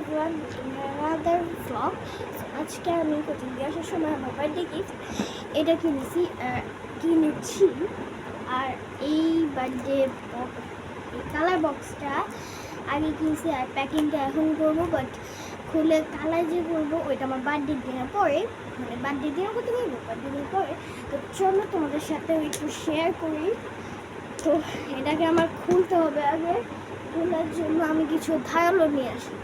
everyone, welcome to another vlog. So আজকে আমি coaching দিয়ে আসার সময় আমার বার্থডে গিফট এটা কিনেছি। আর এই বার্থডে এই কালার বক্সটা আগে কিনছি আর প্যাকিংটা এখন করবো, বাট খুলে কালার যে করবো ওইটা আমার বার্থডে দিনের পরে, মানে বার্থডে দিনও করতে পারবো, বার্থডে দিনের পরে। তো চলো তোমাদের সাথে একটু শেয়ার করি। তো এটাকে আমার খুলতে হবে, আগে খোলার জন্য আমি কিছু ধারালো নিয়ে আসি।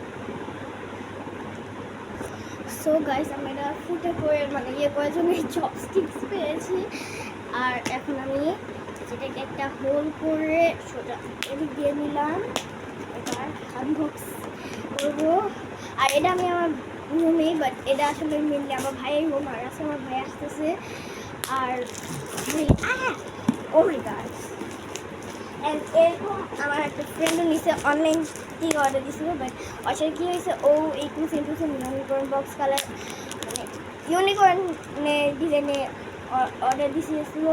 সো গাইস, আমি এটা ফুটে করে মানে করার জন্য চপস্টিক্স পেয়েছি। আর এখন আমি যেটাকে একটা হোল করে সোজা এদিক দিয়ে নিলাম, এবার আনবক্স করবো। আর এটা আমি আমার রুমে, বাট এটা আসলে মেনলি আমার ভাইয়ের রুম, আর আছে আমার ভাই আসতেছে। আর ও মাই গড, এরকম আমার একটা ফ্রেন্ডও নিচে অনলাইন থেকে অর্ডার দিয়েছিল, বাট আসলে কী হয়েছে, ও এই ইউনিকর্ন বক্স কালার মানে ইউনিকর্নের ডিজাইনে অর্ডার দিয়েছিল।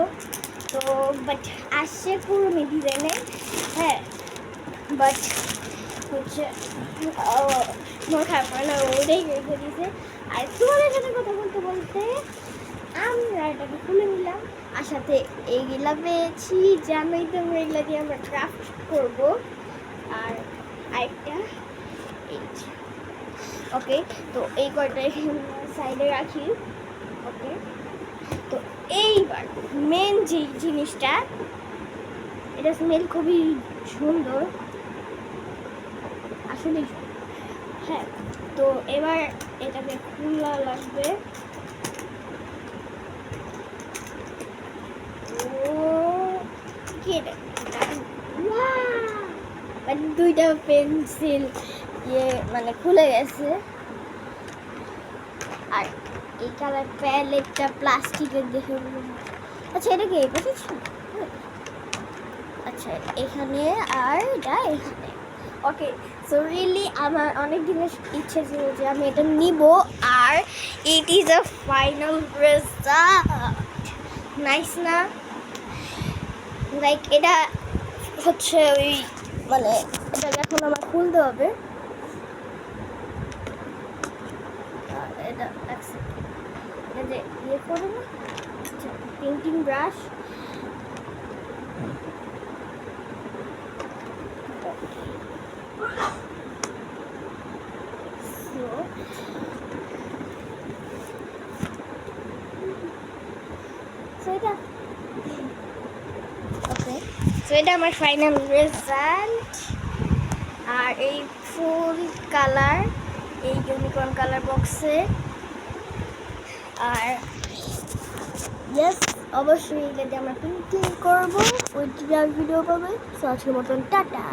তো বাট আসছে পুরোনো ডিজাইনে, হ্যাঁ, বাট হচ্ছে মন খারাপ করে না, ওটাই রেখে দিয়েছে। আর তোমাদের সাথে কথা বলতে বলতে আমরা এটাকে খুলে নিলাম, আর সাথে এইগুলা পেয়েছি, জানোই তো এগুলা দিয়ে আমরা ক্রাফট করবো। আর আরেকটা ওকে, তো এই কয়টা সাইডে রাখি। ওকে, তো এইবার মেন যে জিনিসটা, এটা স্মেল খুবই সুন্দর আসলে, হ্যাঁ। তো এবার এটাকে খোলা লাগবে। মানে দুইটা পেন্সিল মানে খুলে গেছে। আর এই কালার প্যালেটটা প্লাস্টিকের দেখে, আচ্ছা এটা কি আচ্ছা এখানে, আর এটা এখানে। ওকে, সো রিয়েলি আমার অনেক দিনের ইচ্ছে ছিল যে আমি এটা নিব, আর it is a final result. Nice না? লাইক এটা হচ্ছে ওই মানে এটাকে এখন আমার খুলতে হবে। এটা যে করে না, পেন্টিং ব্রাশ, এটা আমার ফাইনাল রেজাল্ট। আর এই ফুল কালার, এই ইউনিকর্ন কালার বক্সে। আর ইয়েস, অবশ্যই এটাতে আমরা পেন্টিং করবো, ওইটা ভিডিও পাবে। সো আজকের মতন টাটা।